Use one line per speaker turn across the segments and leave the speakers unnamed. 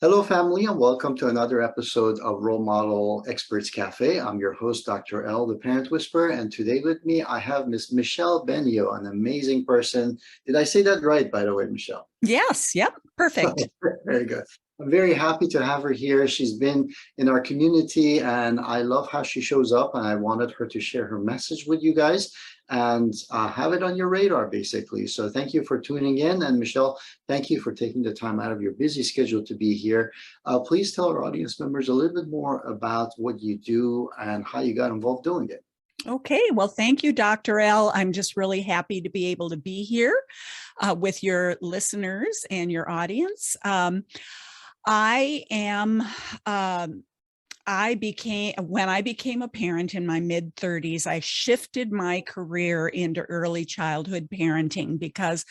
Hello, family, and welcome to another episode of Role Model Experts Cafe. I'm your host, Dr. L, the Parent Whisperer, and today with me, I have Miss Michele Benyo, an amazing person. Did I say that right, by the way, Michelle?
Yes, yep, perfect.
Very good. I'm very happy to have her here. She's been in our community, and I love how she shows up, and I wanted her to share her message with you guys and have it on your radar, basically. So thank you for tuning in. And Michelle, thank you for taking the time out of your busy schedule to be here. Please tell our audience members a little bit more about what you do and how you got involved doing it.
Okay, well, thank you, Dr. L. I'm just really happy to be able to be here with your listeners and your audience. I am when I became a parent in my mid 30s, I shifted my career into early childhood parenting because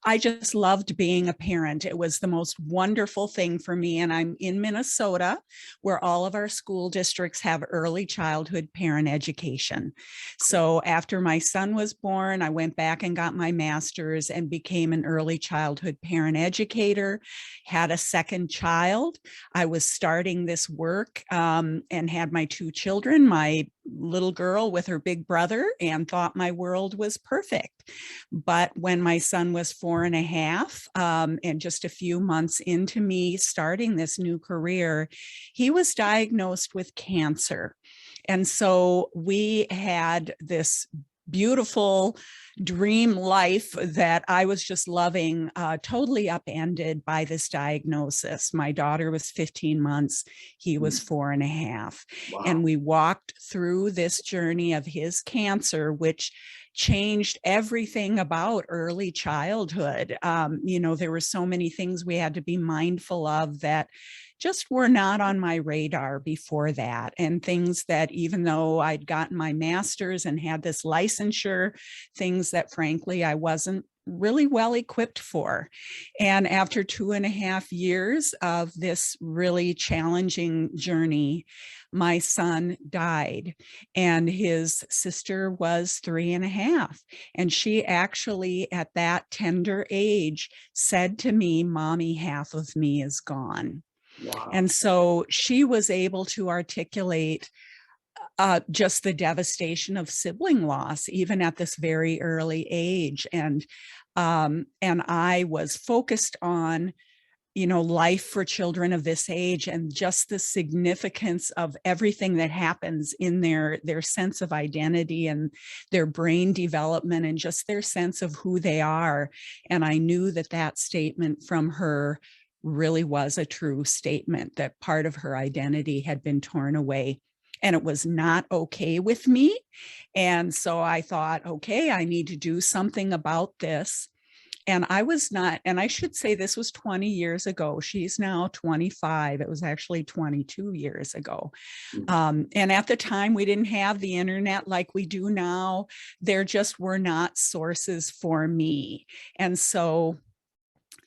I just loved being a parent. It was the most wonderful thing for me. And I'm in Minnesota, where all of our school districts have early childhood parent education. So after my son was born, I went back and got my master's and became an early childhood parent educator, had a second child. I was starting this work and had my two children, my little girl with her big brother, and thought my world was perfect. But when my son was 4.5, and just a few months into me starting this new career, he was diagnosed with cancer. And so we had this beautiful dream life that I was just loving, totally upended by this diagnosis. My daughter was 15 months, he was 4.5.
Wow.
And we walked through this journey of his cancer, which changed everything about early childhood. There were so many things we had to be mindful of that just were not on my radar before that. And things that, even though I'd gotten my master's and had this licensure, things that frankly I wasn't really well equipped for. And after 2.5 years of this really challenging journey, my son died, and his sister was 3.5. And she actually, at that tender age, said to me, "Mommy, half of me is gone."
Wow.
And so she was able to articulate just the devastation of sibling loss, even at this very early age. And I was focused on, life for children of this age and just the significance of everything that happens in their sense of identity and their brain development and just their sense of who they are. And I knew that that statement from her really was a true statement, that part of her identity had been torn away. And it was not okay with me. And so I thought, okay, I need to do something about this. And I was not, and I should say this was 20 years ago. She's now 25. It was actually 22 years ago. And at the time, we didn't have the internet like we do now. There just were not sources for me. And so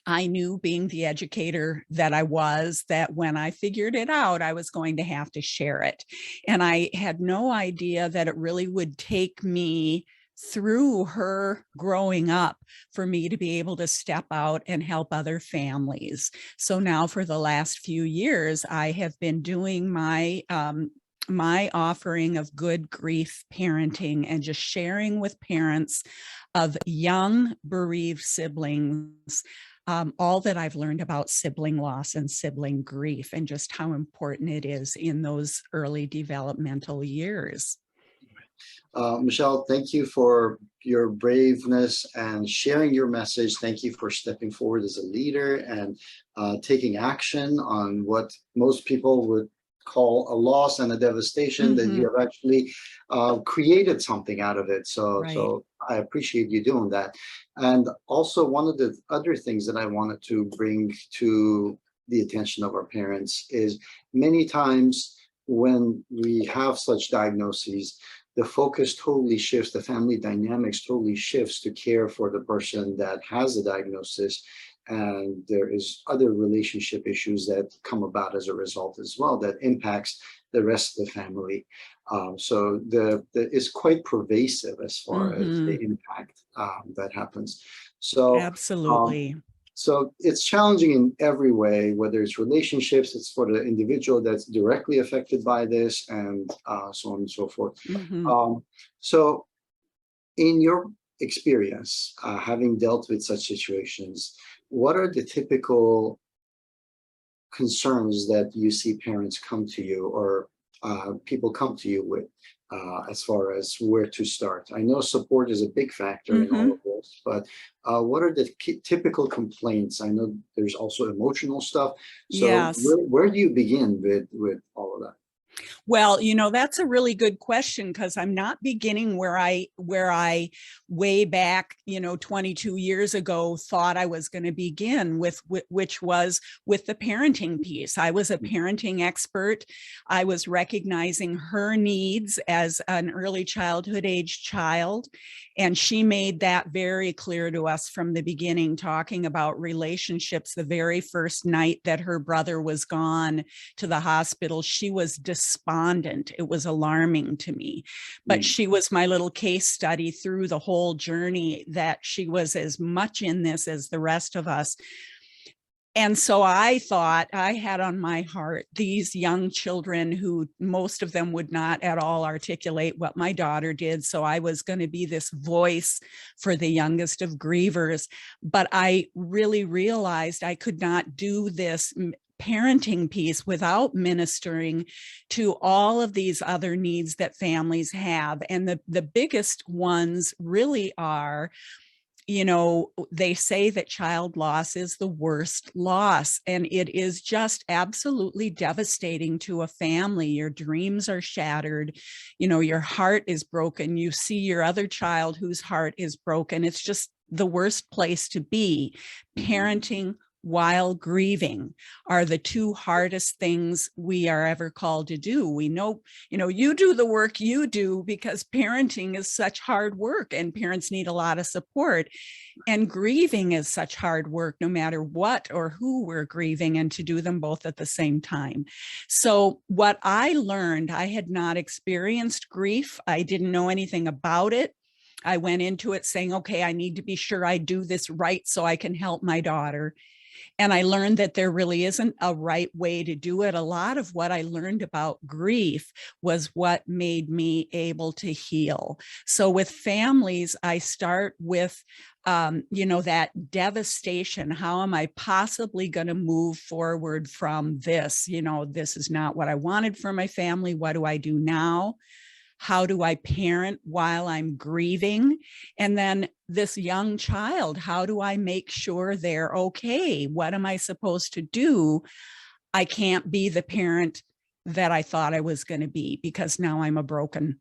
I knew, being the educator that I was, that when I figured it out, I was going to have to share it. And I had no idea that it really would take me through her growing up for me to be able to step out and help other families. So now for the last few years, I have been doing my offering of good grief parenting and just sharing with parents of young bereaved siblings all that I've learned about sibling loss and sibling grief, and just how important it is in those early developmental years.
Michelle, thank you for your braveness and sharing your message. Thank you for stepping forward as a leader and taking action on what most people would call a loss and a devastation, that you have actually created something out of it. So I appreciate you doing that. And also, one of the other things that I wanted to bring to the attention of our parents is, many times when we have such diagnoses, the focus totally shifts, the family dynamics totally shifts to care for the person that has the diagnosis. And there is other relationship issues that come about as a result as well, that impacts the rest of the family. So it's quite pervasive as far as the impact that happens. So
absolutely.
So it's challenging in every way, whether it's relationships, it's for the individual that's directly affected by this, and so on and so forth.
Mhm.
So in your experience, having dealt with such situations, what are the typical concerns that you see parents come to you, or people come to you with, as far as where to start? I know support is a big factor in all of
Mhm.
this, but what are the typical complaints? I know there's also emotional stuff. So
Yes.
where do you begin with all of that?
Well, that's a really good question, because I'm not beginning where I way back, 22 years ago thought I was going to begin with, which was with the parenting piece. I was a parenting expert. I was recognizing her needs as an early childhood age child. And she made that very clear to us from the beginning, talking about relationships. The very first night that her brother was gone to the hospital, she was despondent. It was alarming to me, but
Mm.
she was my little case study through the whole journey, that she was as much in this as the rest of us. And so I thought I had on my heart these young children who most of them would not at all articulate what my daughter did. So I was going to be this voice for the youngest of grievers. But I really realized I could not do this parenting piece without ministering to all of these other needs that families have. And the biggest ones really are, they say that child loss is the worst loss, and it is just absolutely devastating to a family. Your dreams are shattered, your heart is broken. You see your other child whose heart is broken. It's just the worst place to be. Parenting while grieving are the two hardest things we are ever called to do. We know, you do the work you do because parenting is such hard work and parents need a lot of support. And grieving is such hard work, no matter what or who we're grieving, and to do them both at the same time. So what I learned, I had not experienced grief. I didn't know anything about it. I went into it saying, okay, I need to be sure I do this right so I can help my daughter. And I learned that there really isn't a right way to do it. A lot of what I learned about grief was what made me able to heal. So with families, I start with, that devastation. How am I possibly going to move forward from this? This is not what I wanted for my family. What do I do now? How do I parent while I'm grieving? And then this young child, how do I make sure they're okay? What am I supposed to do? I can't be the parent that I thought I was going to be, because now I'm a broken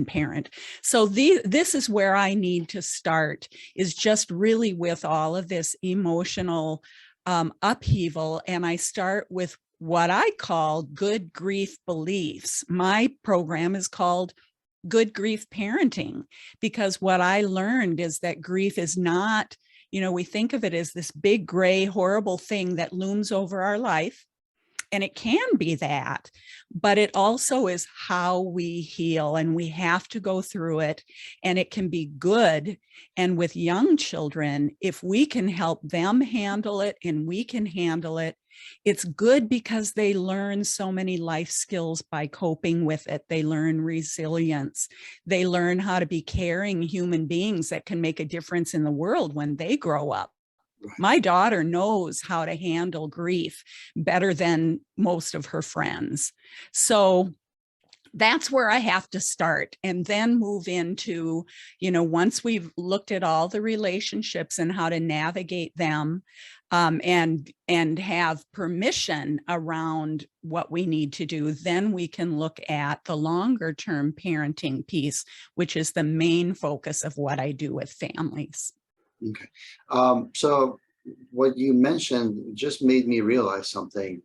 parent. So this is where I need to start, is just really with all of this emotional upheaval. And I start with what I call good grief beliefs. My program is called Good Grief Parenting, because what I learned is that grief is not, we think of it as this big, gray, horrible thing that looms over our life. And it can be that, but it also is how we heal, and we have to go through it, and it can be good. And with young children, if we can help them handle it and we can handle it, it's good, because they learn so many life skills by coping with it. They learn resilience. They learn how to be caring human beings that can make a difference in the world when they grow up. My daughter knows how to handle grief better than most of her friends. So that's where I have to start, and then move into, once we've looked at all the relationships and how to navigate them, and have permission around what we need to do, then we can look at the longer term parenting piece, which is the main focus of what I do with families.
Okay. So what you mentioned just made me realize something.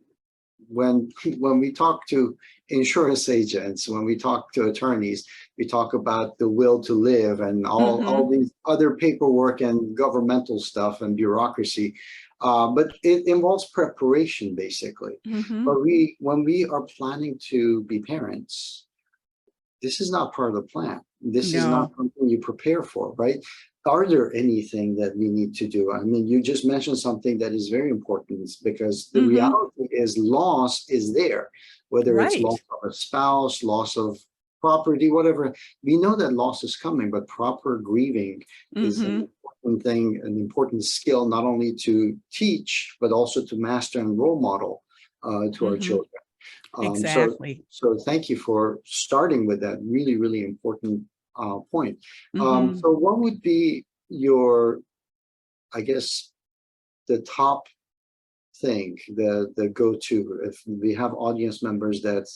When we talk to insurance agents, when we talk to attorneys, we talk about the will to live and all
Mm-hmm.
these other paperwork and governmental stuff and bureaucracy. But it involves preparation, basically.
Mm-hmm.
But when we are planning to be parents, this is not part of the plan. This is not
No.
something you prepare for, right? Are there anything that we need to do? I mean, you just mentioned something that is very important, because the
Hmm.
reality is loss is there, whether it's loss
Right.
of a spouse, loss of property, whatever. We know that loss is coming, but proper grieving is an
Hmm.
important thing, an important skill, not only to teach, but also to master and role model to our
Hmm.
children. Um, so,
Exactly.
so thank you for starting with that really, really important point.
Hmm.
So what would be your, I guess, the top thing, the go-to, if we have audience members that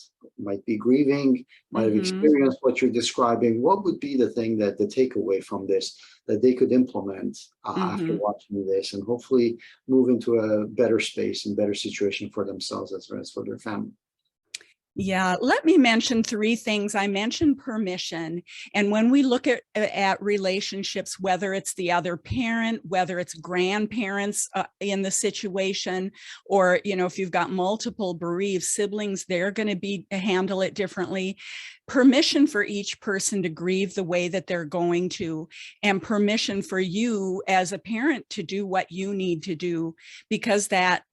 might be grieving, might have
Hmm.
experienced what you're describing, what would be the thing that the takeaway from this that they could implement after
Hmm.
watching this, and hopefully move into a better space and better situation for themselves as well as for their family?
Yeah, let me mention three things. I mentioned permission. And when we look at relationships, whether it's the other parent, whether it's grandparents in the situation, or, if you've got multiple bereaved siblings, they're going to handle it differently. Permission for each person to grieve the way that they're going to, and permission for you as a parent to do what you need to do, because that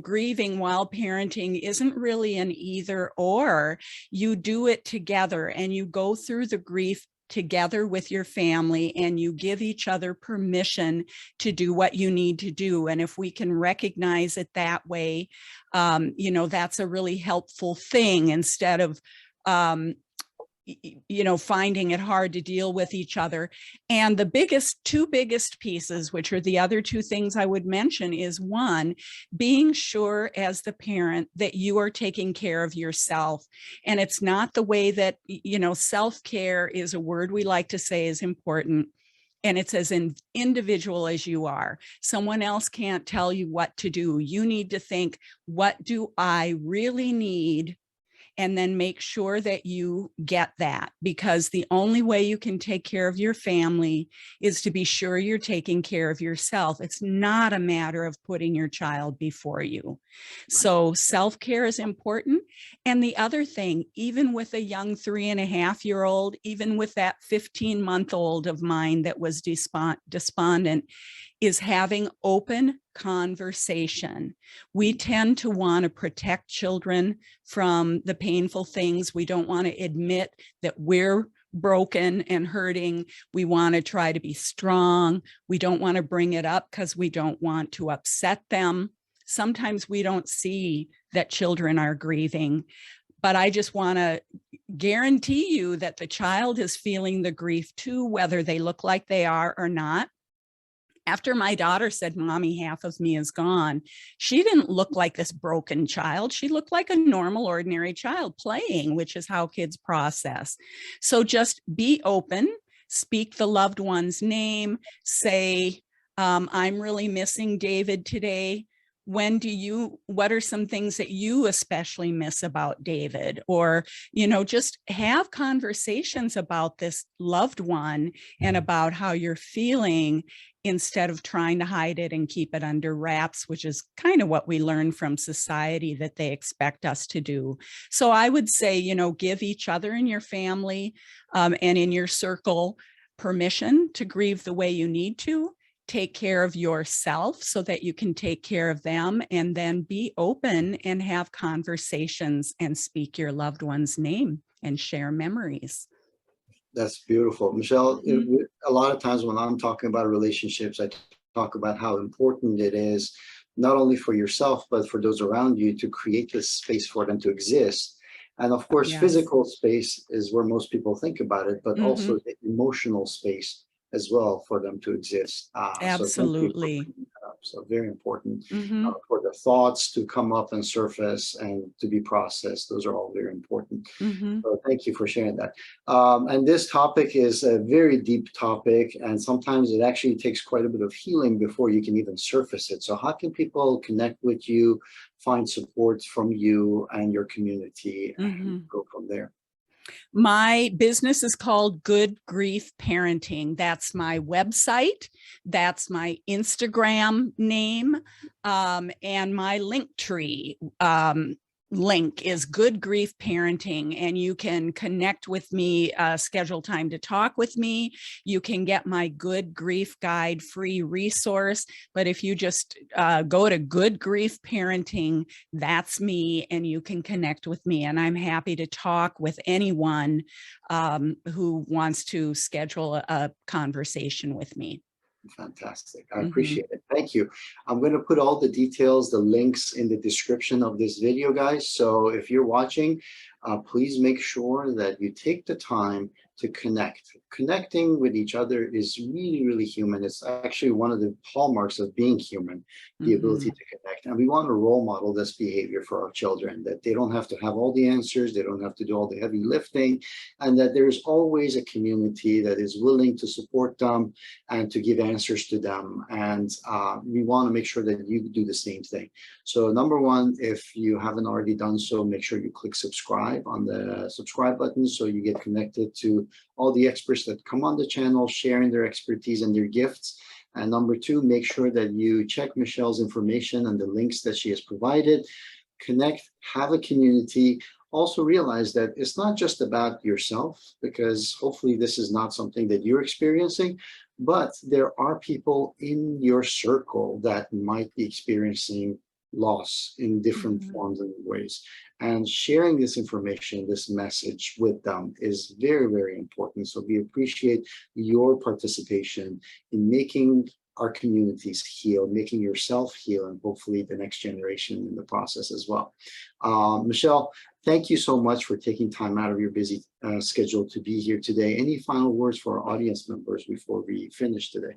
grieving while parenting isn't really an either or. You do it together and you go through the grief together with your family, and you give each other permission to do what you need to do. And if we can recognize it that way, that's a really helpful thing, instead of, um, finding it hard to deal with each other. And the two biggest pieces, which are the other two things I would mention, is one, being sure as the parent that you are taking care of yourself. And it's not the way that, self-care is a word we like to say is important. And it's as individual as you are. Someone else can't tell you what to do. You need to think, what do I really need? And then make sure that you get that, because the only way you can take care of your family is to be sure you're taking care of yourself. It's not a matter of putting your child before you.
Right.
So self-care is important. And the other thing, even with a young 3.5-year-old, even with that 15-month-old of mine that was despondent, is having open conversation. We tend to want to protect children from the painful things. We don't want to admit that we're broken and hurting. We want to try to be strong. We don't want to bring it up because we don't want to upset them. Sometimes we don't see that children are grieving, but I just want to guarantee you that the child is feeling the grief too, whether they look like they are or not. After my daughter said, "Mommy, half of me is gone," she didn't look like this broken child. She looked like a normal, ordinary child playing, which is how kids process. So just be open, speak the loved one's name, say, "I'm really missing David today. What are some things that you especially miss about David?" Or, just have conversations about this loved one and about how you're feeling, instead of trying to hide it and keep it under wraps, which is kind of what we learn from society that they expect us to do. So I would say, give each other in your family, and in your circle, permission to grieve the way you need to. Take care of yourself so that you can take care of them, and then be open and have conversations and speak your loved one's name and share memories.
That's beautiful. Michele,
Mhm.
a lot of times when I'm talking about relationships, I talk about how important it is, not only for yourself, but for those around you, to create this space for them to exist. And of course,
Yes.
physical space is where most people think about it, but also
Hmm.
the emotional space as well for them to exist. So thank you for
Absolutely.
bringing that up. So very important
Hmm.
for the thoughts to come up and surface and to be processed. Those are all very important.
Hmm.
So thank you for sharing that. And this topic is a very deep topic, and sometimes it actually takes quite a bit of healing before you can even surface it. So how can people connect with you, find support from you and your community, and
Hmm.
go from there?
My business is called Good Grief Parenting. That's my website. That's my Instagram name, and my link tree. link is Good Grief Parenting, and you can connect with me, schedule time to talk with me. You can get my Good Grief Guide free resource. But if you just go to Good Grief Parenting, that's me, and you can connect with me. And I'm happy to talk with anyone who wants to schedule a conversation with me.
Fantastic. I appreciate it. Thank you. I'm going to put all the details, the links in the description of this video, guys. So if you're watching, please make sure that you take the time to connect. Connecting with each other is really, really human. It's actually one of the hallmarks of being human, the ability to connect. And we want to role model this behavior for our children, that they don't have to have all the answers, they don't have to do all the heavy lifting, and that there's always a community that is willing to support them and to give answers to them. And we want to make sure that you do the same thing. So number one, if you haven't already done so, make sure you click subscribe on the subscribe button so you get connected to all the experts that come on the channel, sharing their expertise and their gifts. And number two, make sure that you check Michele's information and the links that she has provided. Connect, have a community. Also realize that it's not just about yourself, because hopefully this is not something that you're experiencing, but there are people in your circle that might be experiencing loss in different forms and ways. And sharing this information, this message with them is very, very important. So we appreciate your participation in making our communities heal, making yourself heal, and hopefully the next generation in the process as well. Michele, thank you so much for taking time out of your busy schedule to be here today. Any final words for our audience members before we finish today?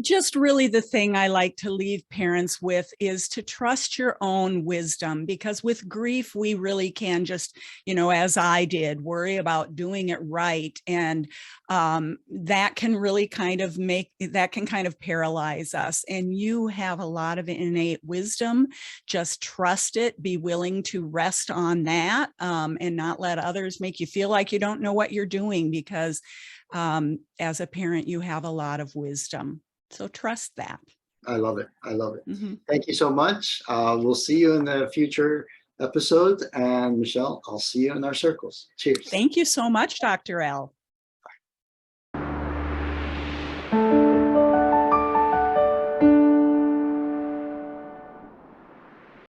Just really the thing I like to leave parents with is to trust your own wisdom, because with grief, we really can just, as I did, worry about doing it right. And that can really kind of paralyze us. And you have a lot of innate wisdom. Just trust it, be willing to rest on that, and not let others make you feel like you don't know what you're doing, because as a parent, you have a lot of wisdom. So trust that.
I love it. I love it. Thank you so much. We'll see you in the future episode. And Michele, I'll see you in our circles. Cheers.
Thank you so much, Dr. L.